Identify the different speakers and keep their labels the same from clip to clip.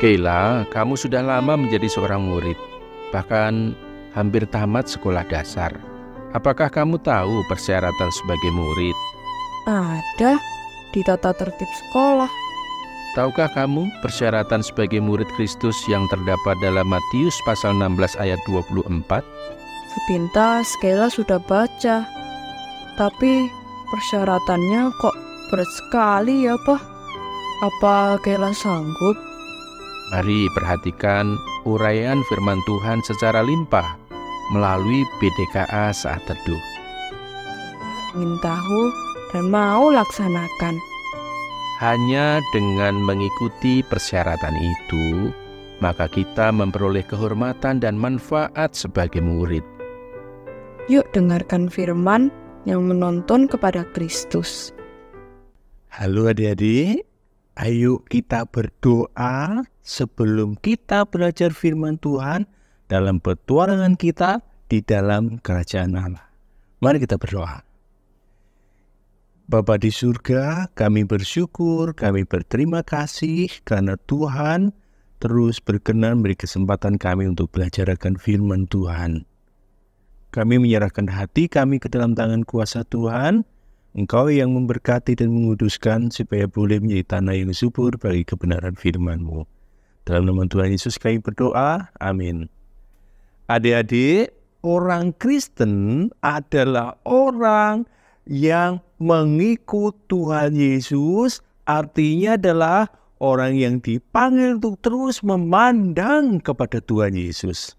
Speaker 1: Kayla, kamu sudah lama menjadi seorang murid, bahkan hampir tamat sekolah dasar. Apakah kamu tahu persyaratan sebagai murid?
Speaker 2: Ada di tata tertib sekolah.
Speaker 1: Tahukah kamu persyaratan sebagai murid Kristus yang terdapat dalam Matius pasal 16 ayat 24?
Speaker 2: Sepintas Kayla sudah baca. Tapi persyaratannya kok berat sekali ya, Pak? Apa Kayla sanggup?
Speaker 1: Mari perhatikan uraian firman Tuhan secara limpah melalui BDKA saat teduh.
Speaker 2: Ingin tahu dan mau laksanakan.
Speaker 1: Hanya dengan mengikuti persyaratan itu, maka kita memperoleh kehormatan dan manfaat sebagai murid.
Speaker 2: Yuk dengarkan firman yang menuntun kepada Kristus.
Speaker 3: Halo adik-adik, ayo kita berdoa sebelum kita belajar firman Tuhan dalam petualangan kita di dalam kerajaan Allah. Mari kita berdoa. Bapa di surga, kami bersyukur, kami berterima kasih karena Tuhan terus berkenan beri kesempatan kami untuk belajar akan firman Tuhan. Kami menyerahkan hati kami ke dalam tangan kuasa Tuhan. Engkau yang memberkati dan menguduskan supaya boleh menjadi tanah yang subur bagi kebenaran firman-Mu. Dalam nama Tuhan Yesus kami berdoa, amin. Adik-adik, orang Kristen adalah orang yang mengikut Tuhan Yesus, artinya adalah orang yang dipanggil untuk terus memandang kepada Tuhan Yesus.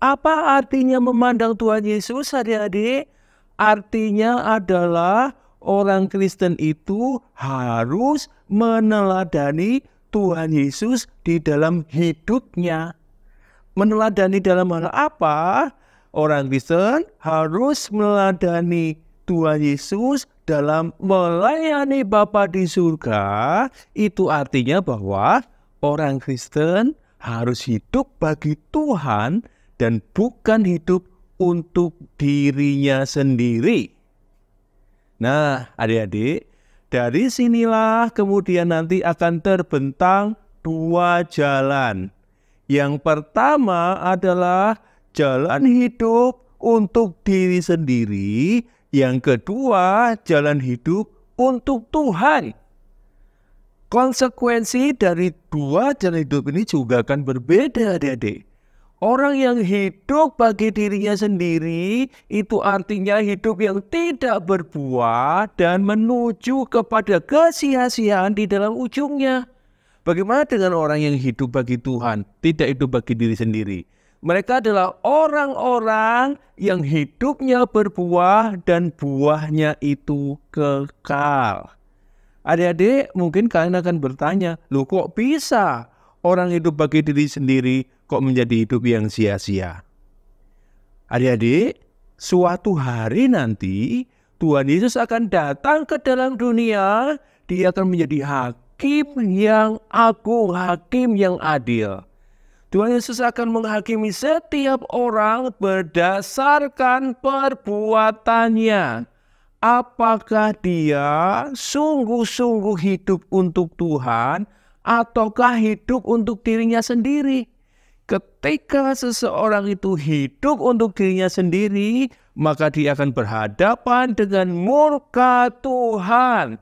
Speaker 3: Apa artinya memandang Tuhan Yesus, adik-adik? Artinya adalah orang Kristen itu harus meneladani Tuhan Yesus di dalam hidupnya. Meneladani dalam hal apa? Orang Kristen harus meneladani Tuhan Yesus dalam melayani Bapa di surga. Itu artinya bahwa orang Kristen harus hidup bagi Tuhan dan bukan hidup untuk dirinya sendiri. Nah, adik-adik, dari sinilah kemudian nanti akan terbentang dua jalan. Yang pertama adalah jalan hidup untuk diri sendiri. Yang kedua, jalan hidup untuk Tuhan. Konsekuensi dari dua jalan hidup ini juga akan berbeda, adik-adik. Orang yang hidup bagi dirinya sendiri, itu artinya hidup yang tidak berbuah dan menuju kepada kesia-siaan di dalam ujungnya. Bagaimana dengan orang yang hidup bagi Tuhan, tidak hidup bagi diri sendiri? Mereka adalah orang-orang yang hidupnya berbuah dan buahnya itu kekal. Adik-adik, mungkin kalian akan bertanya, loh kok bisa orang hidup bagi diri sendiri kok menjadi hidup yang sia-sia? Adik-adik, suatu hari nanti Tuhan Yesus akan datang ke dalam dunia. Dia akan menjadi hakim yang agung, hakim yang adil. Tuhan Yesus akan menghakimi setiap orang berdasarkan perbuatannya. Apakah dia sungguh-sungguh hidup untuk Tuhan ataukah hidup untuk dirinya sendiri? Ketika seseorang itu hidup untuk dirinya sendiri, maka dia akan berhadapan dengan murka Tuhan.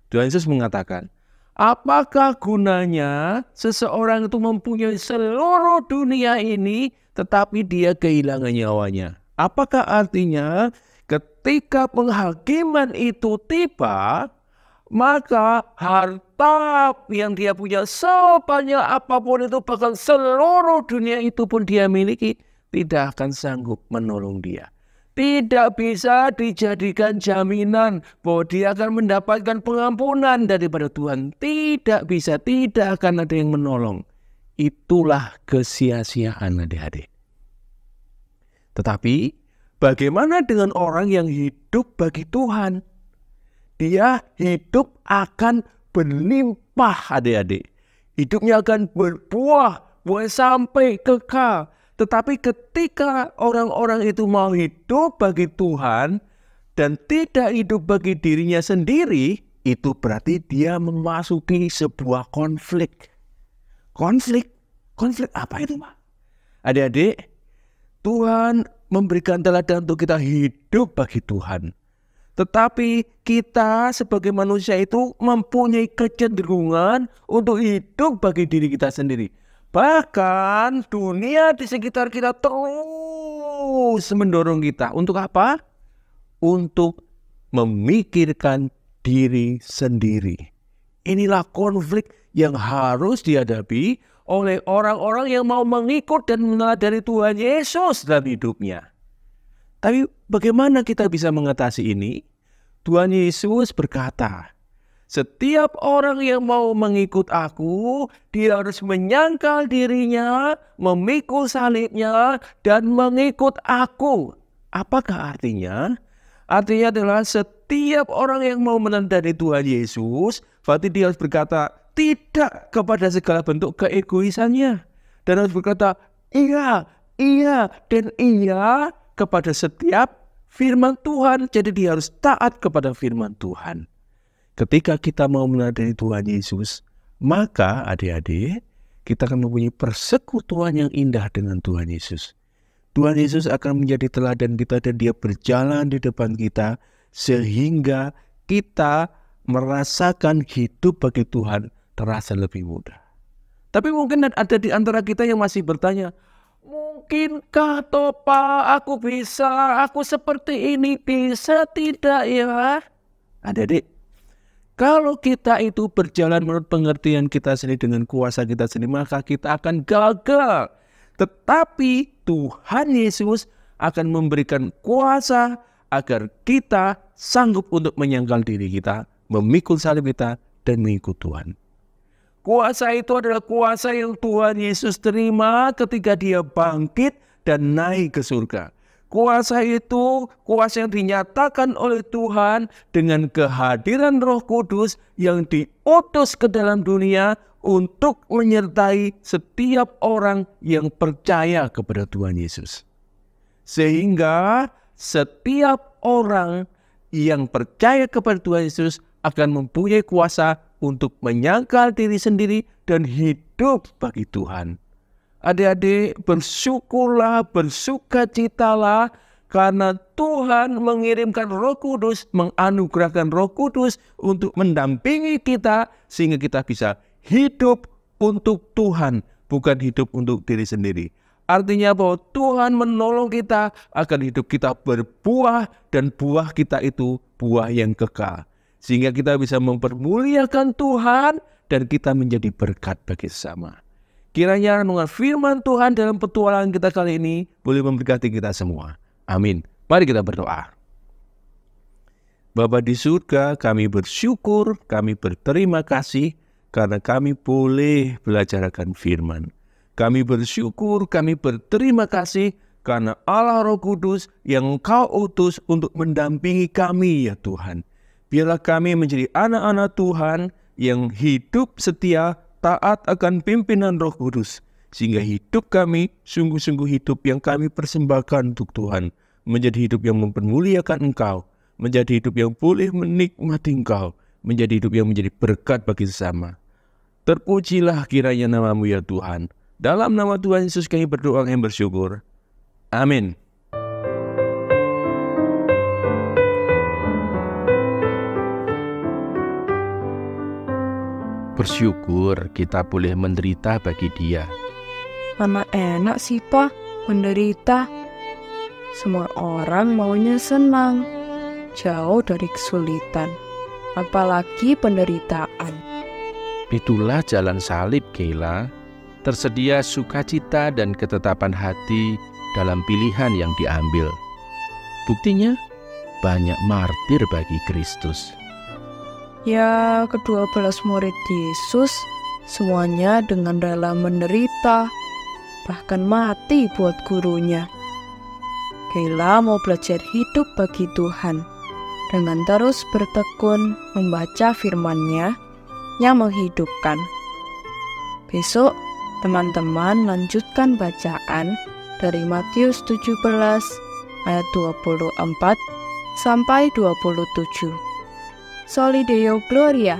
Speaker 3: Tuhan Yesus mengatakan, apakah gunanya seseorang itu mempunyai seluruh dunia ini tetapi dia kehilangan nyawanya? Apakah artinya ketika penghakiman itu tiba, maka harta yang dia punya sebanyak apapun itu, bahkan seluruh dunia itu pun dia miliki, tidak akan sanggup menolong dia. Tidak bisa dijadikan jaminan bahwa dia akan mendapatkan pengampunan daripada Tuhan. Tidak bisa, tidak akan ada yang menolong. Itulah kesia-siaan, adik-adik. Tetapi bagaimana dengan orang yang hidup bagi Tuhan? Dia hidup akan berlimpah, adik-adik. Hidupnya akan berbuah, buah sampai kekal. Tetapi ketika orang-orang itu mau hidup bagi Tuhan dan tidak hidup bagi dirinya sendiri, itu berarti dia memasuki sebuah konflik. konflik. Konflik apa itu, Pak? Adik-adik, Tuhan memberikan teladan untuk kita hidup bagi Tuhan. Tetapi kita sebagai manusia itu mempunyai kecenderungan untuk hidup bagi diri kita sendiri. Bahkan dunia di sekitar kita terus mendorong kita. Untuk apa? Untuk memikirkan diri sendiri. Inilah konflik yang harus dihadapi oleh orang-orang yang mau mengikut dan meneladani Tuhan Yesus dalam hidupnya. Tapi bagaimana kita bisa mengatasi ini? Tuhan Yesus berkata, setiap orang yang mau mengikut aku, dia harus menyangkal dirinya, memikul salibnya, dan mengikut aku. Apakah artinya? Artinya adalah setiap orang yang mau meneladani Tuhan Yesus, berarti dia harus berkata tidak kepada segala bentuk keegoisannya. Dan harus berkata iya, dan iya kepada setiap firman Tuhan. Jadi dia harus taat kepada firman Tuhan. Ketika kita mau meneladani Tuhan Yesus, maka adik-adik, kita akan mempunyai persekutuan yang indah dengan Tuhan Yesus. Tuhan Yesus akan menjadi teladan kita dan dia berjalan di depan kita sehingga kita merasakan hidup bagi Tuhan terasa lebih mudah. Tapi mungkin ada di antara kita yang masih bertanya, mungkinkah toh Pak aku bisa, aku seperti ini bisa tidak ya? Adik-adik, kalau kita itu berjalan menurut pengertian kita sendiri dengan kuasa kita sendiri, maka kita akan gagal. Tetapi Tuhan Yesus akan memberikan kuasa agar kita sanggup untuk menyangkal diri kita, memikul salib kita, dan mengikut Tuhan. Kuasa itu adalah kuasa yang Tuhan Yesus terima ketika dia bangkit dan naik ke surga. Kuasa itu kuasa yang dinyatakan oleh Tuhan dengan kehadiran Roh Kudus yang diutus ke dalam dunia untuk menyertai setiap orang yang percaya kepada Tuhan Yesus. Sehingga setiap orang yang percaya kepada Tuhan Yesus akan mempunyai kuasa untuk menyangkal diri sendiri dan hidup bagi Tuhan. Adik-adik, bersyukurlah, bersukacitalah karena Tuhan mengirimkan Roh Kudus, menganugerahkan Roh Kudus untuk mendampingi kita sehingga kita bisa hidup untuk Tuhan, bukan hidup untuk diri sendiri. Artinya bahwa Tuhan menolong kita agar hidup kita berbuah dan buah kita itu buah yang kekal. Sehingga kita bisa mempermuliakan Tuhan dan kita menjadi berkat bagi sesama. Kiranya renungan firman Tuhan dalam petualangan kita kali ini boleh memberkati kita semua. Amin. Mari kita berdoa. Bapa di surga, kami bersyukur, kami berterima kasih karena kami boleh belajar akan firman. Kami bersyukur, kami berterima kasih karena Allah Roh Kudus yang Engkau utus untuk mendampingi kami ya Tuhan. Biarlah kami menjadi anak-anak Tuhan yang hidup setia, taat akan pimpinan Roh Kudus. Sehingga hidup kami sungguh-sungguh hidup yang kami persembahkan untuk Tuhan. Menjadi hidup yang mempermuliakan Engkau. Menjadi hidup yang boleh menikmati Engkau. Menjadi hidup yang menjadi berkat bagi sesama. Terpujilah kiranya nama-Mu ya Tuhan. Dalam nama Tuhan Yesus kami berdoa dan bersyukur. Amin.
Speaker 1: Bersyukur kita boleh menderita bagi Dia.
Speaker 2: Mana enak sih Pak menderita. Semua orang maunya senang, jauh dari kesulitan, apalagi penderitaan.
Speaker 1: Itulah jalan salib, Keila. Tersedia sukacita dan ketetapan hati dalam pilihan yang diambil. Buktinya, banyak martir bagi Kristus.
Speaker 2: Ya, ke-12 murid Yesus semuanya dengan rela menderita, bahkan mati buat gurunya. Keila mau belajar hidup bagi Tuhan dengan terus bertekun membaca firman-Nya yang menghidupkan. Besok teman-teman lanjutkan bacaan dari Matius 17 ayat 24 sampai 27. Soli Deo Gloria.